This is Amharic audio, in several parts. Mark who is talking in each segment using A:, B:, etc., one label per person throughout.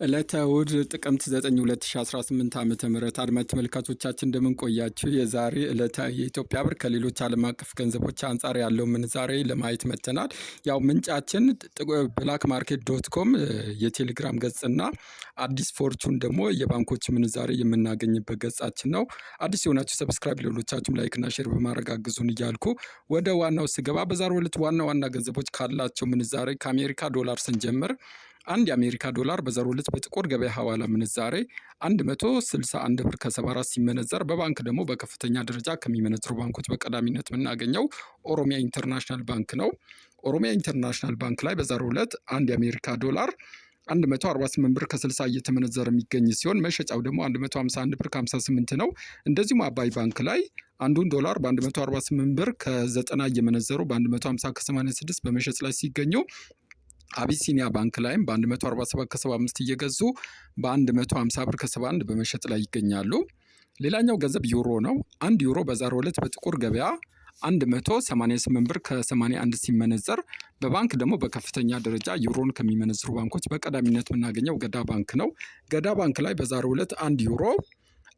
A: ዕለተ እሁድ ጥቅምት 9 2018 ዓመተ ምህረት አድማጭ ተመልካቾቻችን እንደምን ቆያችሁ? የዛሬ ዕለተ የኢትዮጵያ ብር ከሌሎች ዓለም አቀፍ ገንዘቦች አንጻር ያለው ምንዛሬ ለማየት መጥተናል። ያው ምንጫችን ብላክ ማርኬት ዶት ኮም የቴሌግራም ገጽና አዲስ ፎርቹን ደግሞ የባንኮች ምንዛሬ የምናገኝበት ገጻችን ነው። አዲስ የሆናችሁ ሰብስክራይብ፣ ሌሎቻችሁም ላይክና ሼር በማድረግ አግዙን እያልኩ ወደ ዋናው ስገባ በዛሬው ዕለት ዋና ገንዘቦች ካላቸው ምንዛሬ ከአሜሪካ ዶላር ስንጀምር አንድ የአሜሪካ ዶላር በዛሬው ዕለት በጥቁር ገበያ ሐዋላ ምንዛሬ 161 ብር ከ74 ሲመነዘር በባንክ ደግሞ በከፍተኛ ደረጃ ከሚመነዝሩ ባንኮች በቀዳሚነት የምናገኘው ኦሮሚያ ኢንተርናሽናል ባንክ ነው። ኦሮሚያ ኢንተርናሽናል ባንክ ላይ በዛሬው ዕለት አንድ የአሜሪካ ዶላር 148 ብር ከ60 እየተመነዘረ የሚገኝ ሲሆን መሸጫው ደግሞ 151 ብር ከ58 ነው። እንደዚሁም አባይ ባንክ ላይ አንዱን ዶላር በ148 ብር ከ90 እየመነዘሩ በ150 ከ86 በመሸጥ ላይ ሲገኙ አቢሲኒያ ባንክ ላይም በ147 ከ75 እየገዙ በ150 ብር ከ71 በመሸጥ ላይ ይገኛሉ። ሌላኛው ገንዘብ ዩሮ ነው። አንድ ዩሮ በዛሬው ዕለት በጥቁር ገበያ 188 ብር ከ81 ሲመነዘር በባንክ ደግሞ በከፍተኛ ደረጃ ዩሮን ከሚመነዝሩ ባንኮች በቀዳሚነት የምናገኘው ገዳ ባንክ ነው። ገዳ ባንክ ላይ በዛሬው ዕለት አንድ ዩሮ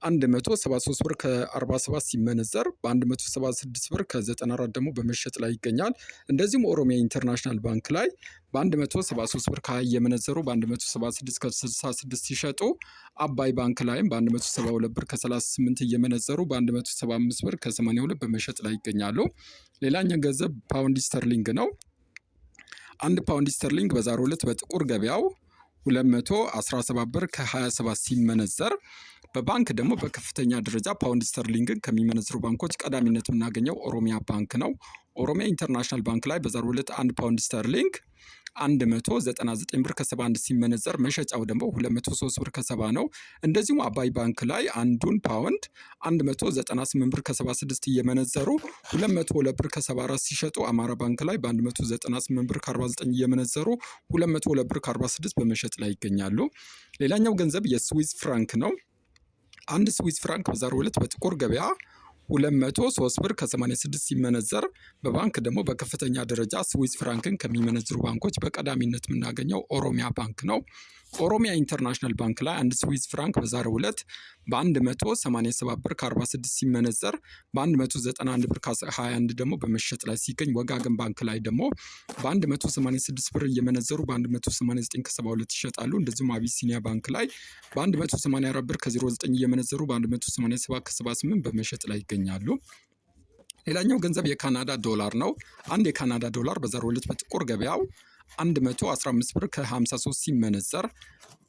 A: 173 ብር ከ47 ሲመነዘር በ176 ብር ከ94 ደግሞ በመሸጥ ላይ ይገኛል። እንደዚሁም ኦሮሚያ ኢንተርናሽናል ባንክ ላይ በ173 ብር ከ20 እየመነዘሩ በ176 ከ66 ሲሸጡ አባይ ባንክ ላይም በ172 ብር ከ38 እየመነዘሩ በ175 ብር ከ82 በመሸጥ ላይ ይገኛሉ። ሌላኛው ገንዘብ ፓውንድ ስተርሊንግ ነው። አንድ ፓውንድ ስተርሊንግ በዛሬው ዕለት በጥቁር ገበያው 217 ብር ከ27 ሲመነዘር በባንክ ደግሞ በከፍተኛ ደረጃ ፓውንድ ስተርሊንግን ከሚመነዝሩ ባንኮች ቀዳሚነት የምናገኘው ኦሮሚያ ባንክ ነው። ኦሮሚያ ኢንተርናሽናል ባንክ ላይ በዛሬው ዕለት አንድ ፓውንድ ስተርሊንግ 199 ብር ከ71 ሲመነዘር መሸጫው ደግሞ 203 ብር ከ70 ነው። እንደዚሁም አባይ ባንክ ላይ አንዱን ፓውንድ 198 ብር ከ76 እየመነዘሩ 202 ብር ከ74 ሲሸጡ አማራ ባንክ ላይ በ198 ብር ከ49 እየመነዘሩ 202 ብር ከ46 በመሸጥ ላይ ይገኛሉ። ሌላኛው ገንዘብ የስዊዝ ፍራንክ ነው። አንድ ስዊዝ ፍራንክ በዛሬው ዕለት በጥቁር ገበያ 203 ብር ከ86 ሲመነዘር በባንክ ደግሞ በከፍተኛ ደረጃ ስዊዝ ፍራንክን ከሚመነዝሩ ባንኮች በቀዳሚነት የምናገኘው ኦሮሚያ ባንክ ነው። ኦሮሚያ ኢንተርናሽናል ባንክ ላይ አንድ ስዊዝ ፍራንክ በዛሬው ዕለት በ187 ብር ከ46 ሲመነዘር በ191 ብር ከ21 ደግሞ በመሸጥ ላይ ሲገኝ ወጋገን ባንክ ላይ ደግሞ በ186 ብር እየመነዘሩ በ189 ከ72 ይሸጣሉ። እንደዚሁም አቢሲኒያ ባንክ ላይ በ184 ብር ከ09 እየመነዘሩ በ187 ከ78 በመሸጥ ላይ ይገኛሉ። ሌላኛው ገንዘብ የካናዳ ዶላር ነው። አንድ የካናዳ ዶላር በዛሬው ዕለት በጥቁር ገበያው 115 ብር ከ53 ሲመነዘር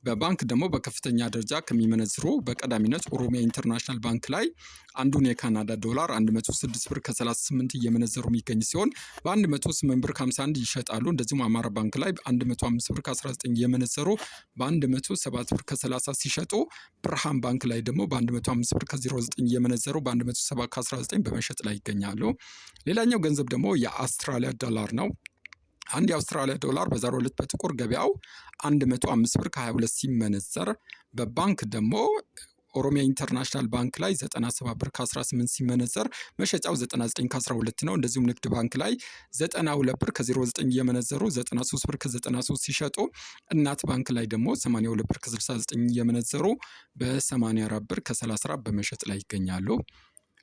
A: በባንክ ደግሞ በከፍተኛ ደረጃ ከሚመነዝሩ በቀዳሚነት ኦሮሚያ ኢንተርናሽናል ባንክ ላይ አንዱን የካናዳ ዶላር 106 ብር ከ38 እየመነዘሩ የሚገኝ ሲሆን በ108 ብር ከ51 ይሸጣሉ። እንደዚሁም አማራ ባንክ ላይ 105 ብር ከ19 እየመነዘሩ በ107 ብር ከ30 ሲሸጡ ብርሃን ባንክ ላይ ደግሞ በ105 ብር ከ09 እየመነዘሩ በ107 ከ19 በመሸጥ ላይ ይገኛሉ። ሌላኛው ገንዘብ ደግሞ የአውስትራሊያ ዶላር ነው። አንድ የአውስትራሊያ ዶላር በዛሬው ዕለት በጥቁር ገበያው 105 ብር ከ22 ሲመነዘር በባንክ ደግሞ ኦሮሚያ ኢንተርናሽናል ባንክ ላይ 97 ብር ከ18 ሲመነዘር መሸጫው 99 ከ12 ነው። እንደዚሁም ንግድ ባንክ ላይ 92 ብር ከ09 እየመነዘሩ 93 ብር ከ93 ሲሸጡ እናት ባንክ ላይ ደግሞ 82 ብር ከ69 እየመነዘሩ በ84 ብር ከ34 በመሸጥ ላይ ይገኛሉ።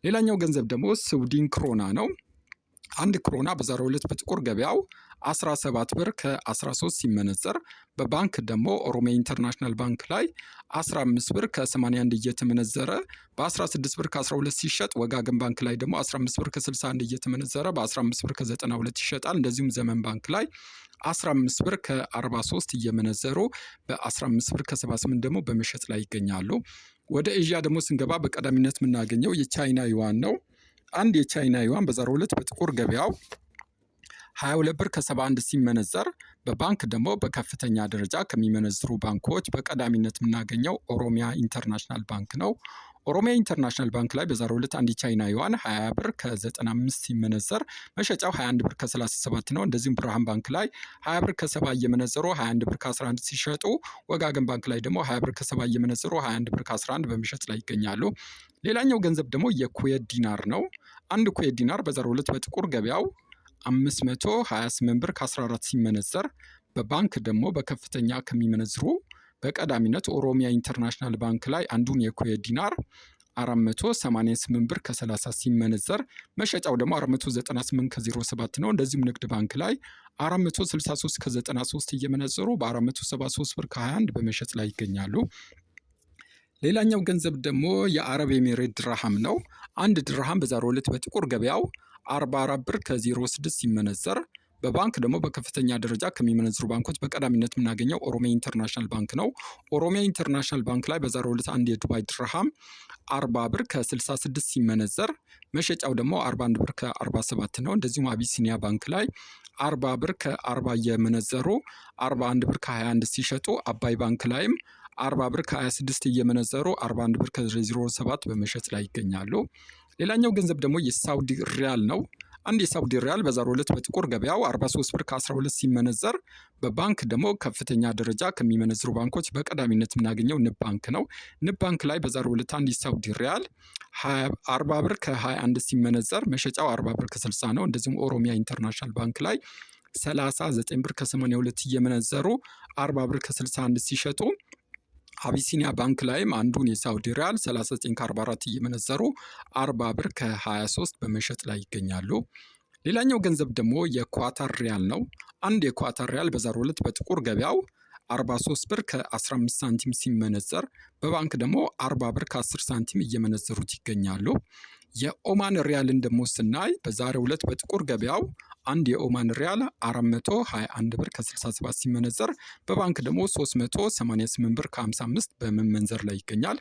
A: ሌላኛው ገንዘብ ደግሞ ስዊድን ክሮና ነው። አንድ ክሮና በዛሬው ዕለት በጥቁር ገበያው 17 ብር ከ13 ሲመነዘር በባንክ ደግሞ ኦሮሚያ ኢንተርናሽናል ባንክ ላይ 15 ብር ከ81 እየተመነዘረ በ16 ብር ከ12 ሲሸጥ ወጋገን ባንክ ላይ ደግሞ 15 ብር ከ61 እየተመነዘረ በ15 ብር ከ92 ይሸጣል። እንደዚሁም ዘመን ባንክ ላይ 15 ብር ከ43 እየመነዘሩ በ15 ብር ከ78 ደግሞ በመሸጥ ላይ ይገኛሉ። ወደ ኤዥያ ደግሞ ስንገባ በቀዳሚነት የምናገኘው የቻይና ዩዋን ነው። አንድ የቻይና ዩዋን በዛሬው ዕለት በጥቁር ገበያው 22 ብር ከ71 ሲመነዘር በባንክ ደግሞ በከፍተኛ ደረጃ ከሚመነዝሩ ባንኮች በቀዳሚነት የምናገኘው ኦሮሚያ ኢንተርናሽናል ባንክ ነው። ኦሮሚያ ኢንተርናሽናል ባንክ ላይ በዛሬው ዕለት አንድ የቻይና ዩዋን 20 ብር ከ95 ሲመነዘር መሸጫው 21 ብር ከ37 ነው። እንደዚሁም ብርሃን ባንክ ላይ 20 ብር ከ70 እየመነዘሩ 21 ብር ከ11 ሲሸጡ ወጋገን ባንክ ላይ ደግሞ 20 ብር ከ70 እየመነዘሩ 21 ብር ከ11 በመሸጥ ላይ ይገኛሉ። ሌላኛው ገንዘብ ደግሞ የኩዌት ዲናር ነው። አንድ ኩዌት ዲናር በዛሬው ዕለት በጥቁር ገበያው 528 ብር ከ14 ሲመነዘር በባንክ ደግሞ በከፍተኛ ከሚመነዝሩ በቀዳሚነት ኦሮሚያ ኢንተርናሽናል ባንክ ላይ አንዱን የኩዌት ዲናር 488 ብር ከ30 ሲመነዘር መሸጫው ደግሞ 498 ከ07 ነው። እንደዚሁም ንግድ ባንክ ላይ 463 ከ93 እየመነዘሩ በ473 ብር ከ21 በመሸጥ ላይ ይገኛሉ። ሌላኛው ገንዘብ ደግሞ የአረብ ኤሚሬት ድርሃም ነው። አንድ ድርሃም በዛሬው ዕለት በጥቁር ገበያው 44 ብር ከ06 ሲመነዘር በባንክ ደግሞ በከፍተኛ ደረጃ ከሚመነዝሩ ባንኮች በቀዳሚነት የምናገኘው ኦሮሚያ ኢንተርናሽናል ባንክ ነው። ኦሮሚያ ኢንተርናሽናል ባንክ ላይ በዛሬው ዕለት አንድ የዱባይ ድርሃም 40 ብር ከ66 ሲመነዘር መሸጫው ደግሞ 41 ብር ከ47 ነው። እንደዚሁም አቢሲኒያ ባንክ ላይ 40 ብር ከ40 እየመነዘሩ 41 ብር ከ21 ሲሸጡ አባይ ባንክ ላይም 40 ብር ከ26 እየመነዘሩ 41 ብር ከ07 በመሸጥ ላይ ይገኛሉ። ሌላኛው ገንዘብ ደግሞ የሳውዲ ሪያል ነው። አንድ የሳውዲ ሪያል በዛሬው ዕለት በጥቁር ገበያው 43 ብር ከ12 ሲመነዘር በባንክ ደግሞ ከፍተኛ ደረጃ ከሚመነዝሩ ባንኮች በቀዳሚነት የምናገኘው ንብ ባንክ ነው። ንብ ባንክ ላይ በዛሬው ዕለት አንድ የሳውዲ ሪያል 40 ብር ከ21 ሲመነዘር መሸጫው 40 ብር ከ60 ነው። እንደዚሁም ኦሮሚያ ኢንተርናሽናል ባንክ ላይ 39 ብር ከ82 እየመነዘሩ 40 ብር ከ61 ሲሸጡ አቢሲኒያ ባንክ ላይም አንዱን የሳውዲ ሪያል 39 ከ44 እየመነዘሩ 40 ብር ከ23 በመሸጥ ላይ ይገኛሉ። ሌላኛው ገንዘብ ደግሞ የኳታር ሪያል ነው። አንድ የኳታር ሪያል በዛሬው ዕለት በጥቁር ገበያው 43 ብር ከ15 ሳንቲም ሲመነዘር በባንክ ደግሞ 40 ብር ከ10 ሳንቲም እየመነዘሩት ይገኛሉ። የኦማን ሪያልን ደግሞ ስናይ በዛሬው ዕለት በጥቁር ገበያው አንድ የኦማን ሪያል 421 ብር ከ67 ሲመነዘር በባንክ ደግሞ 388 ብር ከ55 በመመንዘር ላይ ይገኛል።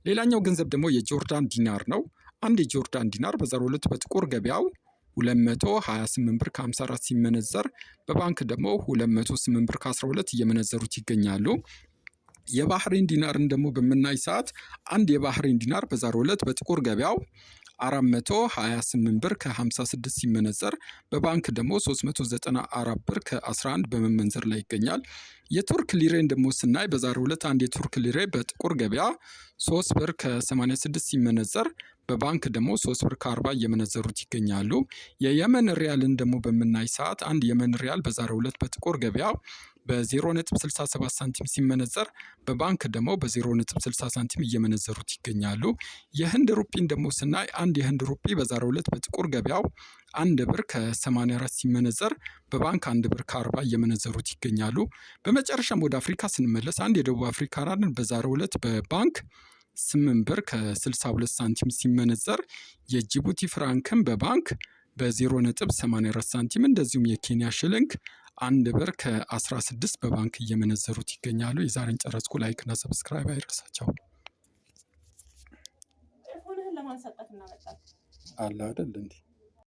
A: ሌላኛው ገንዘብ ደግሞ የጆርዳን ዲናር ነው። አንድ የጆርዳን ዲናር በዛሬው ዕለት በጥቁር ገበያው 228 ብር ከ54 ሲመነዘር በባንክ ደግሞ 208 ብር ከ12 እየመነዘሩት ይገኛሉ። የባህሬን ዲናርን ደግሞ በምናይ ሰዓት አንድ የባህሬን ዲናር በዛሬው ዕለት በጥቁር ገበያው 428 ብር ከ56 ሲመነዘር በባንክ ደግሞ 394 ብር ከ11 በመመንዘር ላይ ይገኛል። የቱርክ ሊሬን ደግሞ ስናይ በዛሬው ዕለት አንድ የቱርክ ሊሬ በጥቁር ገበያ 3 ብር ከ86 ሲመነዘር በባንክ ደግሞ 3 ብር ከ40 እየመነዘሩት ይገኛሉ። የየመን ሪያልን ደግሞ በምናይ ሰዓት አንድ የመን ሪያል በዛሬው ዕለት በጥቁር ገበያ በ0.67 ሳንቲም ሲመነዘር በባንክ ደግሞ በ0.60 ሳንቲም እየመነዘሩት ይገኛሉ። የህንድ ሩጲን ደግሞ ስናይ አንድ የህንድ ሩጲ በዛሬው ዕለት በጥቁር ገበያው 1 ብር ከ84 ሲመነዘር በባንክ 1 ብር ከ40 እየመነዘሩት ይገኛሉ። በመጨረሻም ወደ አፍሪካ ስንመለስ አንድ የደቡብ አፍሪካ ራንድ በዛሬው ዕለት በባንክ 8 ብር ከ62 ሳንቲም ሲመነዘር የጅቡቲ ፍራንክን በባንክ በ0.84 ሳንቲም እንደዚሁም የኬንያ ሽልንግ 1 ብር ከ16 በባንክ እየመነዘሩት ይገኛሉ። የዛሬን ጨረስኩ። ላይክ እና ሰብስክራይብ አይረሳቸው። አለ አይደል እንዴ?